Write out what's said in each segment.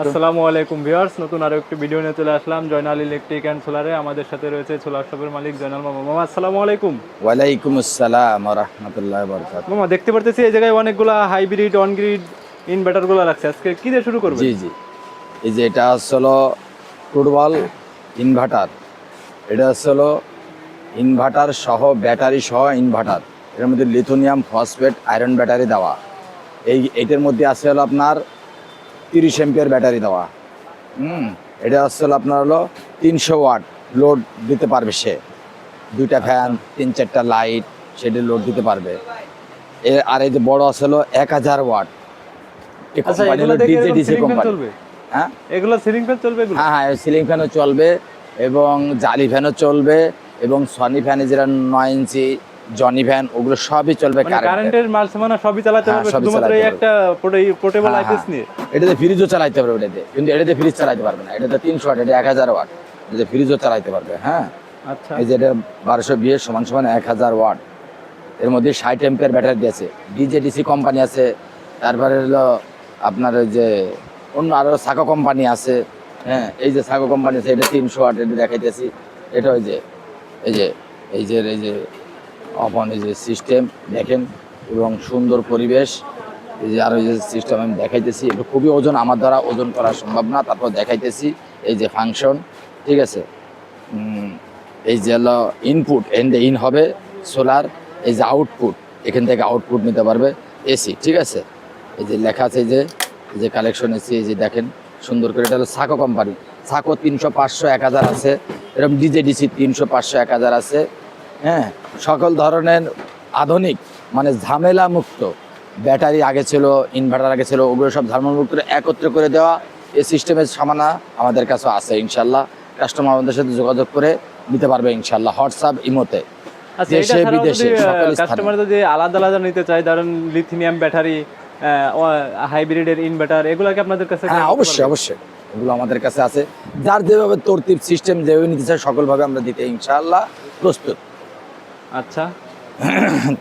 আসসালামু আলাইকুম ভিউয়ার্স, নতুন আরো একটি ভিডিও নিয়ে চলে আসলাম জয়নাল ইলেকট্রিক অ্যান্ড সোলারে। আমাদের সাথে রয়েছে সোলার শপের মালিক জয়নাল মামা। মামা আসসালামু আলাইকুম। ওয়ালাইকুম আসসালাম ওয়া রাহমাতুল্লাহি ওয়া বারাকাতুহু। মামা দেখতে পারতেছি এই জায়গায় অনেকগুলা হাইব্রিড অন গ্রিড ইনভার্টারগুলো রাখছে। আজকে কি দিয়ে শুরু করবেন? জি জি, এই যে এটা হলো ফুটবল ইনভার্টার। এটা হলো ইনভার্টার সহ ব্যাটারি সহ ইনভার্টার। এর মধ্যে লিথিয়াম ফসফেট আয়রন ব্যাটারি দেওয়া। এইটার মধ্যে আছে হলো আপনার 30 এম্পিয়ার ব্যাটারি দেওয়া। এটা হলো আপনার 300 ওয়াট লোড দিতে পারবে সে। 2টা ফ্যান 3-4টা লাইট সেটা লোড দিতে পারবে। আর এই যে বড় আছে হলো 1000 ওয়াট। আচ্ছা, এগুলো দেখে DJ DC ceiling fan company. চলবে? হ্যাঁ এগুলো সিলিং ফ্যান চলবে এগুলো? হ্যাঁ হ্যাঁ, সিলিং ফ্যানও চলবে এবং জালি ফ্যানও চলবে এবং সনি ফ্যানে যেটা 9 ইঞ্চি জনি ফ্যান ওগুলো সবই চলবে মানে কারেন্টের মাল সামানা সবই চালাতে হ্যাঁ, পারবে, সবই শুধুমাত্র চালাতে এই পারবে। একটা পোর্টেবল হ্যাঁ, আইপিএস হ্যাঁ। নিয়ে। এটাতে ফ্রিজও চালাইতে পারবে ওটাতে, কিন্তু এটাতে ফ্রিজ চালাইতে পারবে না। এটাতে 300 ওয়াট, এটা 1000 ওয়াট। এটাতে ফ্রিজও চালাইতে পারবে। হ্যাঁ, আচ্ছা, এই যে এটা 1220 সমান সমান 1000 ওয়াট। এর মধ্যে 60 এম্পিয়ার ব্যাটারি দিয়েছে। ডিজে ডিসি কোম্পানি আছে, তারপরে হলো আপনার ওই যে অন্য আরো সাকো কোম্পানি আছে। হ্যাঁ, এই যে সাকো কোম্পানি আছে, এটা 300 ওয়াট। এটা দেখাইতেছি। এটা ওই যে এই যে এই যে এই যে অপন এই যে সিস্টেম দেখেন এবং সুন্দর পরিবেশ। এই যে আরো যে সিস্টেম আমি দেখাইতেছি, এটা খুবই ওজন, আমার দ্বারা ওজন করা সম্ভব না, তারপর দেখাইতেছি। এই যে ফাংশন, ঠিক আছে। এই যে হলো ইনপুট, ইন হবে সোলার। এই যে আউটপুট, এখান থেকে আউটপুট নিতে পারবে এসি, ঠিক আছে। এই যে লেখা আছে এই যে কালেকশন এসি, এই যে দেখেন সুন্দর করে। এটা হলো সাকো কোম্পানি। সাকো 300, 500, 1000 আছে। এরকম ডিজে ডিসি 300, 500, 1000 আছে। হ্যাঁ, সকল ধরনের আধুনিক মানে ঝামেলা মুক্ত ব্যাটারি আগে ছিল, ইনভার্টার আগে ছিল, ওগুলো সব ঝামেলা মুক্ত একত্র করে দেওয়া এই সিস্টেমের সামানা আমাদের কাছে আছে। ইনশাল্লাহ কাস্টমার আমাদের সাথে যোগাযোগ করে নিতে পারবে ইনশাল্লাহ, হোয়াটসঅ্যাপ ইমোতে। আচ্ছা, এটা দেশে ছাড়াও বিদেশে যদি সকল স্থানে। কাস্টমার যদি আলাদা আলাদা নিতে চায়, ধরেন লিথিয়াম ব্যাটারি, হাইব্রিডের ইনভার্টার, এগুলো কি আপনাদের কাছে? হ্যাঁ, অবশ্যই অবশ্যই, এগুলো আমাদের কাছে আছে। যার যেভাবে তরতিব সিস্টেম যেভাবে নিতে চায় সকলভাবে আমরা দিতে ইনশাআল্লাহ প্রস্তুত। আচ্ছা,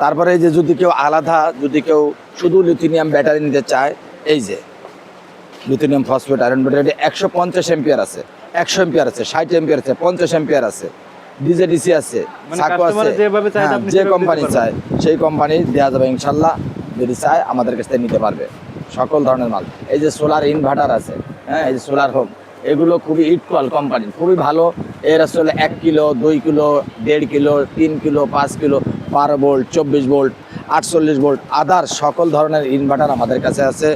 তারপরে এই যে যদি কেউ আলাদা, যদি কেউ শুধু লিথিয়াম ব্যাটারি নিতে চায়, এই যে lithium phosphate iron battery 150 ampere আছে, 100 এম্পিয়ার আছে, 60 এম্পিয়ার আছে, 50 এম্পিয়ার আছে, ডিজে ডিসি আছে, মানে সাকো কাস্টমার আছে। যেভাবে চায় হ্যাঁ, আপনি যে সেভাবে কোম্পানি দিতে চায় পারবেন। সেই কোম্পানি দেওয়া যাবে ইনশাল্লাহ। যদি চায় আমাদের কাছ থেকে নিতে পারবে সকল ধরনের মাল। এই যে সোলার ইনভার্টার আছে, হ্যাঁ, এই যে সোলার হোম, এগুলো খুবই ইটকল কোম্পানি, খুবই ভালো। এর আসলে 1 kilo, 2 kilo, 1.5 kilo, 3 kilo, 5 kilo, 12 volt, 24 volt, 48 volt other সকল ধরনের ইনভার্টার আমাদের কাছে আছে।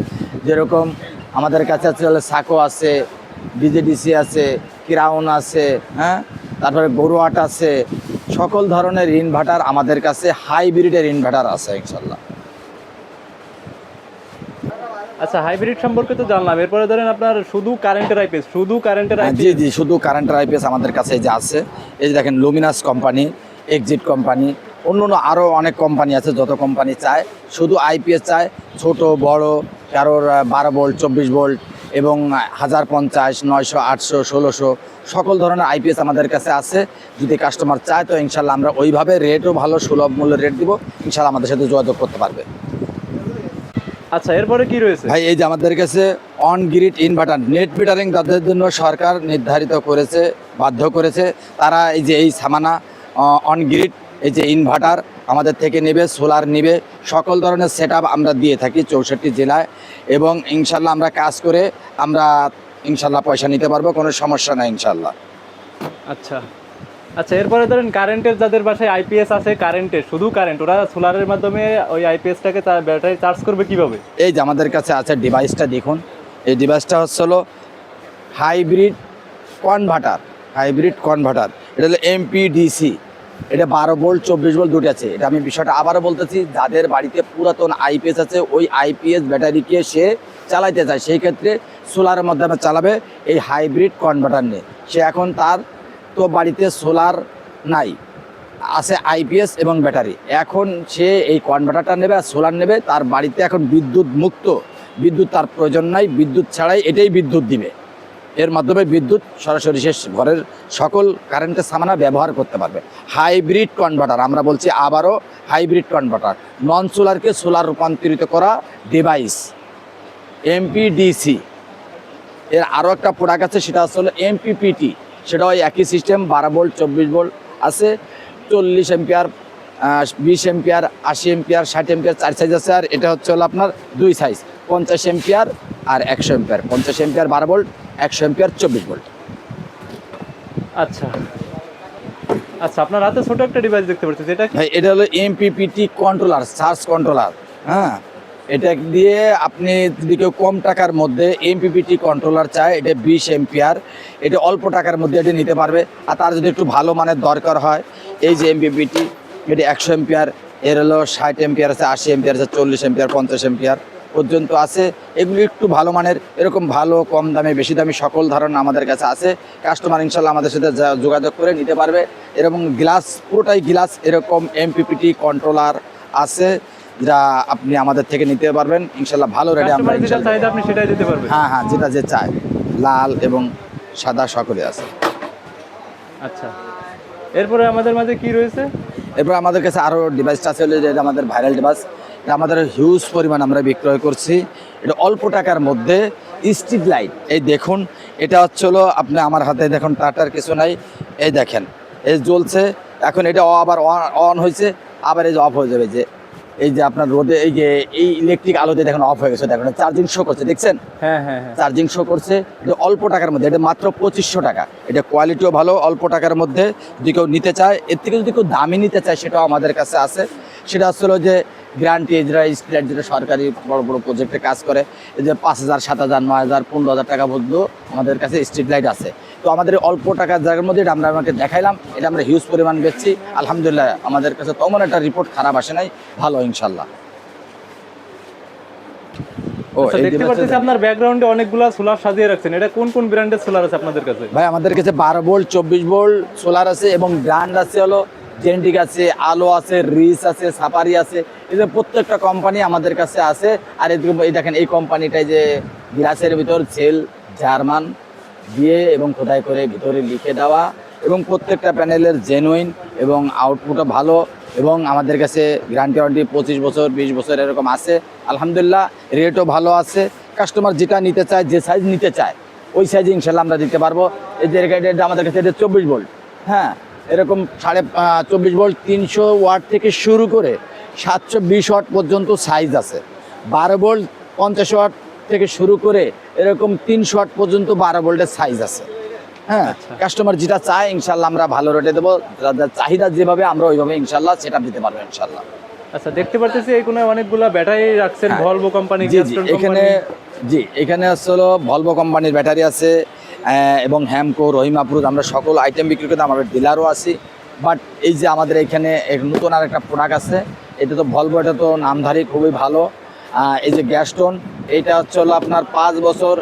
যেরকম আমাদের কাছে আছে হলে সাকো আছে, ডিজেডিসি আছে, ক্রাউন আছে, হ্যাঁ, তারপরে গরুয়াট আছে। সকল ধরনের ইনভার্টার আমাদের কাছে, হাইব্রিডের ইনভার্টার আছে ইনশাল্লাহ। আচ্ছা, হাইব্রিড সম্পর্কে তো জানলাম। এরপরে ধরেন আপনার শুধু কারেন্টের আইপিএস, জি জি, শুধু কারেন্টের আইপিএস আমাদের কাছে এই যে আছে। এই যে দেখেন লুমিনাস কোম্পানি, এক্সিট কোম্পানি, অন্য অন্য আরও অনেক কোম্পানি আছে। যত কোম্পানি চায়, শুধু আইপিএস চায়, ছোট বড়, কারোর 12 ভোল্ট, 24 ভোল্ট এবং 1050, 900, 800, 1600 সকল ধরনের আইপিএস আমাদের কাছে আছে। যদি কাস্টমার চায় তো ইনশাল্লাহ আমরা ওইভাবে রেটও ভালো সুলভ মূল্যের রেট দিব, ইনশাল্লাহ আমাদের সাথে যোগাযোগ করতে পারবে। আচ্ছা, এরপরে কি রয়েছে ভাই, এই যে আমাদের কাছে on grid inverter, net metering তাদের জন্য সরকার নির্ধারিত করেছে, বাধ্য করেছে। তারা এই যে এই সামানা অন গ্রিড এই যে ইনভার্টার আমাদের থেকে নেবে, সোলার নেবে, সকল ধরনের সেট আমরা দিয়ে থাকি 64 জেলায়। এবং ইনশাল্লাহ আমরা কাজ করে আমরা ইনশাল্লাহ পয়সা নিতে পারবো, কোনো সমস্যা নাই ইনশাল্লাহ। আচ্ছা আচ্ছা, এরপরে ধরেন কারেন্টের যাদের বাসায় আইপিএস আছে, কারেন্টের শুধু কারেন্ট, ওরা সোলারের মাধ্যমে ওই আইপিএসটাকে ব্যাটারি চার্জ করবে কিভাবে? এই যে আমাদের কাছে আছে ডিভাইসটা, দেখুন। এই ডিভাইসটা হলো হাইব্রিড কনভার্টার। হাইব্রিড কনভার্টার, এটা হলো এমপিডিসি। এটা 12 ভোল্ট, 24 ভোল্ট দুটো আছে। এটা আমি বিষয়টা আবারও বলতেছি, যাদের বাড়িতে পুরাতন আইপিএস আছে, ওই আইপিএস ব্যাটারিকে সে চালাইতে চায়, সেই ক্ষেত্রে সোলারের মাধ্যমে চালাবে এই হাইব্রিড কনভার্টার নিয়ে। সে এখন তার তো বাড়িতে সোলার নাই, আছে আইপিএস এবং ব্যাটারি। এখন সে এই কনভার্টারটা নেবে আর সোলার নেবে, তার বাড়িতে এখন বিদ্যুৎ মুক্ত, বিদ্যুৎ তার প্রয়োজন নাই, বিদ্যুৎ ছাড়াই এটাই বিদ্যুৎ দিবে। এর মাধ্যমে বিদ্যুৎ সরাসরি শেষ ঘরের সকল কারেন্টের সামানা ব্যবহার করতে পারবে। হাইব্রিড কনভার্টার, আমরা বলছি আবারও হাইব্রিড কনভার্টার, নন সোলারকে সোলার রূপান্তরিত করা ডিভাইস, এমপিডিসি। এর আরও একটা প্রোডাক্ট আছে, সেটা হলো এমপিপিটি। সেটা ওই একই সিস্টেম, 12 ভোল্ট 24 ভোল্ট আছে, 40 ampere, 20 ampere, 80 ampere, 60 ampere, 4 size আছে। আর এটা হলো আপনার 2 সাইজ, 50 এম্পিয়ার আর 100 ampere. 50 ampere 12 volt, 100 ampere 24 volt. আচ্ছা আচ্ছা, আপনার হাতে ছোট একটা ডিভাইস দেখতে পাচ্ছি, যেটা কি? ভাই এটা হলো এমপিপিটি কন্ট্রোলার, চার্জ কন্ট্রোলার। হ্যাঁ, এটা দিয়ে আপনি যদি কেউ কম টাকার মধ্যে এমপিপিটি কন্ট্রোলার চায়, এটা 20 এম্পিয়ার, এটা অল্প টাকার মধ্যে এটা নিতে পারবে। আর তার যদি একটু ভালো মানের দরকার হয়, এই যে এমপিপিটি, এটা 100 এম্পিয়ার, এর হলো 60 এম্পিয়ার আছে, 80 এম্পিয়ার আছে, 40 এম্পিয়ার, 50 এম্পিয়ার পর্যন্ত আছে। এগুলি একটু ভালো মানের, এরকম ভালো কম দামে বেশি দামি সকল ধারণা আমাদের কাছে আছে। কাস্টমার ইনশাল্লাহ আমাদের সাথে যোগাযোগ করে নিতে পারবে। এরকম গ্লাস, পুরোটাই গ্লাস, এরকম এমপিপিটি কন্ট্রোলার আছে, যা আপনি আমাদের থেকে নিতে পারবেন ইনশাল্লাহ ভালো রেটে। আমরা কাস্টমার যেটা চাইবে আপনি সেটাই দিতে পারবেন? হ্যাঁ হ্যাঁ, যেটা যে চায়, লাল এবং সাদা সকলে আছে। আচ্ছা, এরপরে আমাদের মাঝে কি রয়েছে? এরপর আমাদের কাছে আরও ডিভাইসটা আছে, যেটা আমাদের ভাইরাল ডিভাইস। এটা আমাদের হিউজ পরিমাণ আমরা বিক্রয় করছি। এটা অল্প টাকার মধ্যে স্ট্রিট লাইট। এই দেখুন, এটা হলো আপনি আমার হাতে দেখুন, টাটার কিছু নাই, এই দেখেন এই জ্বলছে। এখন এটা আবার অন হয়েছে, আবার এই যে অফ হয়ে যাবে। যে এই যে আপনার রোদে এই যে এই ইলেকট্রিক আলোতে দেখুন অফ হয়ে গেছে, দেখুন চার্জিং শো করছে, দেখছেন? হ্যাঁ হ্যাঁ হ্যাঁ, চার্জিং শো করছে। এটা অল্প টাকার মধ্যে, এটা মাত্র 2500 টাকা। এটা কোয়ালিটিও ভালো, অল্প টাকার মধ্যে যদি কেউ নিতে চায়। এর থেকে যদি কেউ দামি নিতে চায়, সেটাও আমাদের কাছে আছে। সেটা হলো যে গ্যারান্টি, যেটা স্ট্রিট, যেটা সরকারি বড় বড় প্রজেক্টে কাজ করে, এই যে 5000, 7000, 9000, 15000 টাকা পর্যন্ত আমাদের কাছে স্ট্রিট লাইট আছে। তো আমাদের অল্প টাকার জায়গার মধ্যে এটা আমরা আমাকে দেখাইলাম। এটা আমরা হিউজ পরিমাণ বেচছি আলহামদুলিল্লাহ। আমাদের কাছে তেমন একটা রিপোর্ট খারাপ আসে নাই, ভালো ইনশাল্লাহ। আচ্ছা, দেখতে পাচ্ছি আপনার ব্যাকগ্রাউন্ডে অনেকগুলা সোলার সাজিয়ে রাখছেন। এটা কোন কোন ব্র্যান্ডের সোলার আছে আপনাদের কাছে? ভাই আমাদের কাছে 12 ভোল্ট 24 ভোল্ট সোলার আছে, এবং ব্র্যান্ড আছে হলো জেন্টিক আছে, আলো আছে, রিস আছে, সাফারি আছে। এই যে প্রত্যেকটা কোম্পানি আমাদের কাছে আছে। আর এই দেখেন, এই কোম্পানিটাই যে গ্লাসের ভিতর সেল জার্মান দিয়ে এবং খোদাই করে ভিতরে লিখে দেওয়া, এবং প্রত্যেকটা প্যানেলের জেনুইন এবং আউটপুটও ভালো। এবং আমাদের কাছে গ্যারান্টি ওয়ারেন্টি 25 বছর 20 বছর এরকম আছে আলহামদুলিল্লাহ। রেটও ভালো আছে। কাস্টমার যেটা নিতে চায়, যে সাইজ নিতে চায়, ওই সাইজে ইনশাল্লাহ আমরা দিতে পারবো। এই যে এটা আমাদের কাছে এটা 24 ভোল্ট, হ্যাঁ, এরকম 24.5 ভোল্ট 300 ওয়াট থেকে শুরু করে 720 ওয়াট পর্যন্ত সাইজ আছে। 12 ভোল্ট 50 ওয়াট থেকে শুরু করে এরকম 300 ওয়াট পর্যন্ত 12 ভোল্টের সাইজ আছে। হ্যাঁ, কাস্টমার যেটা চায় ইনশাল্লাহ আমরা ভালো রেটে দেবো। যাদের চাহিদা যেভাবে, আমরা ওইভাবে ইনশাল্লাহ সেটা দিতে পারবো ইনশাল্লাহ। আচ্ছা, দেখতে পাচ্ছি এই কোনায় অনেকগুলা ব্যাটারি রাখছেন, ভলভো কোম্পানি, জি জি, এখানে জি, এখানে হলো ভলভো কোম্পানির ব্যাটারি আছে, এবং হ্যামকো, রহিমাপুর, আমরা সকল আইটেম বিক্রি করতে আমাদের ডিলারও আছি। বাট এই যে আমাদের এখানে নতুন আর একটা প্রোডাক্ট আছে, এটা তো ভলভো, এটা তো নামধারী, খুবই ভালো। এই যে গ্যাস্টন, এইটা হলো আপনার 5 বছর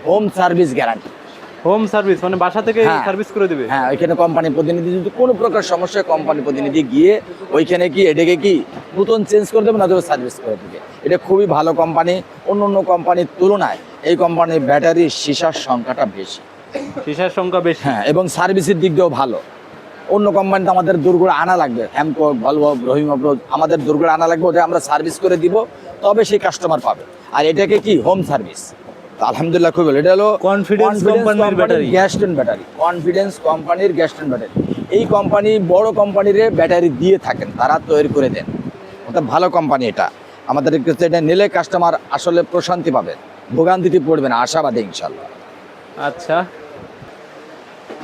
home service guarantee. Home service মানে বাসা থেকে সার্ভিস করে দিবে? হ্যাঁ, ওইখানে কোম্পানি প্রতিনিধি যদি কোনো প্রকার সমস্যায়, কোম্পানি প্রতিনিধি গিয়ে ওইখানে কি এটাকে কি নতুন চেঞ্জ করে দেবে, না দেবে সার্ভিস করে দেবে। এটা খুবই ভালো কোম্পানি। অন্য অন্য কোম্পানির তুলনায় এই কোম্পানির ব্যাটারির সীসার সংখ্যাটা বেশি, সীসার সংখ্যা বেশি, হ্যাঁ, এবং সার্ভিসের দিক দিয়েও ভালো। অন্য কোম্পানিতে আমাদের দুর্গড়ে আনা লাগবে, হ্যামকো, ভলভো, রহিমাপুর, আমাদের দুর্গড়ে আনা লাগবে, ওটা আমরা সার্ভিস করে দিব, তবে সেই কাস্টমার পাবে। আর এটাকে কি হোম সার্ভিস। আলহামদুলিল্লাহ খুব ভালো। এটা হলো কনফিডেন্স কোম্পানির ব্যাটারি, গ্যাস্টন ব্যাটারি, কনফিডেন্স কোম্পানির গ্যাস্টন ব্যাটারি। এই কোম্পানি বড় কোম্পানির ব্যাটারি দিয়ে থাকেন, তারা তৈরি করে দেন। ওটা ভালো কোম্পানি। এটা আমাদের কাছে এটা নিলে কাস্টমার আসলে প্রশান্তি পাবে, ভোগান্তিতে পড়বে না, আশাবাদী ইনশাল্লাহ। আচ্ছা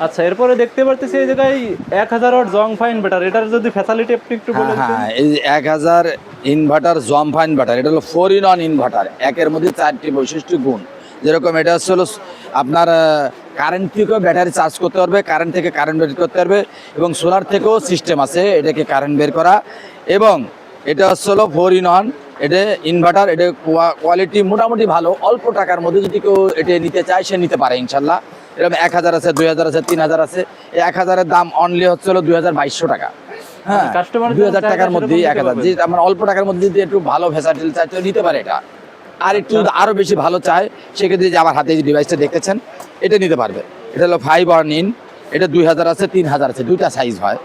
আচ্ছা, এরপরে দেখতে পাচ্ছি এই জায়গায় 1000 ওয়াট জংফাইন ব্যাটারি। এটার যদি ফ্যাসিলিটি আপনি একটু বলেন। হ্যাঁ, এই 1000 ইনভার্টার জমফাইন ব্যাটারি, এটা হলো 4-in-1 ইনভার্টার। একের মধ্যে 4টি বৈশিষ্ট্য গুণ। যেরকম এটা হলো আপনার কারেন্ট থেকেও ব্যাটারি চার্জ করতে পারবে, কারেন্ট থেকে কারেন্ট বের করতে পারবে, এবং সোলার থেকেও সিস্টেম আছে এটাকে কারেন্ট বের করা। এবং এটা হলো 4-in-1, এটা ইনভার্টার। এটা কোয়ালিটি মোটামুটি ভালো। অল্প টাকার মধ্যে যদি কেউ এটা নিতে চায়, সে নিতে পারে ইনশাল্লাহ। এরকম 1000 আছে, 2000 আছে, 3000 আছে। এই 1000-এর দাম অনলি হলো 2200 টাকা। হ্যাঁ, 2000 টাকার মধ্যে 1000। যে আমার অল্প টাকার মধ্যে যদি একটু ভালো ফ্যাসিলিটি চাই, তো নিতে পারে এটা। আর একটু আরও বেশি ভালো চায়, সেক্ষেত্রে যে আমার হাতে যে ডিভাইসটা দেখতেছেন, এটা নিতে পারবে। এটা হলো 5-in-1। এটা 2000 আছে, 3000 আছে, দুইটা সাইজ হয়।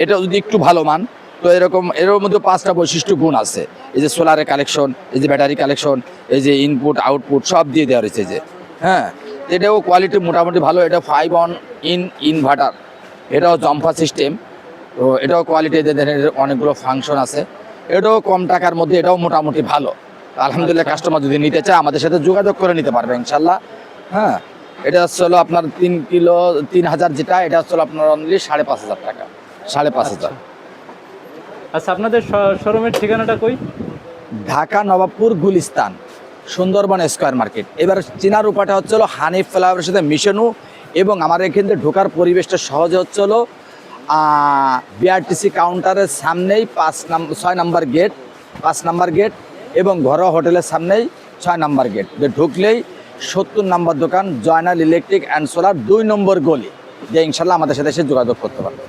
এটা যদি একটু ভালো মান, তো এরকম এর মধ্যে 5টা বৈশিষ্ট্য গুণ আছে। এই যে সোলারের কালেকশন, এই যে ব্যাটারি কালেকশন, এই যে ইনপুট আউটপুট সব দিয়ে দেওয়া রয়েছে। যে হ্যাঁ, এটাও কোয়ালিটি মোটামুটি ভালো। এটা 5 ইন ইনভার্টার, এটাও জম্পা সিস্টেম। তো এটাও কোয়ালিটি এদের অনেকগুলো ফাংশন আছে। এটাও কম টাকার মধ্যে, এটাও মোটামুটি ভালো। আলহামদুলিল্লাহ, কাস্টমার যদি নিতে চায় আমাদের সাথে যোগাযোগ করে নিতে পারবে ইনশাল্লাহ। হ্যাঁ, এটা হচ্ছে হলো আপনার 3 কিলো 3000 যেটা, এটা হচ্ছে হলো আপনার অনলি 5,500 টাকা, 5,500। আচ্ছা, আপনাদের শোরুমের ঠিকানাটা কই? Dhaka Nawabpur Gulistan, Sundarban square market. এবার চেনার উপায়টা হচ্ছে হলো হানিফ ফ্লাওয়ারের সাথে মিশানো, এবং আমার এখান থেকে ঢোকার পরিবেশটা সহজে হচ্ছে হলো বিআরটিসি কাউন্টারের সামনেই 6 নাম্বার গেট, 5 নাম্বার গেট, এবং ঘরোয়া হোটেলের সামনেই 6 নাম্বার গেট। ঢুকলেই 70 নাম্বার দোকান, জয়নাল ইলেকট্রিক অ্যান্ড সোলার, 2 নম্বর গলি, যে ইনশাল্লাহ আমাদের সাথে এসে যোগাযোগ করতে পারবে।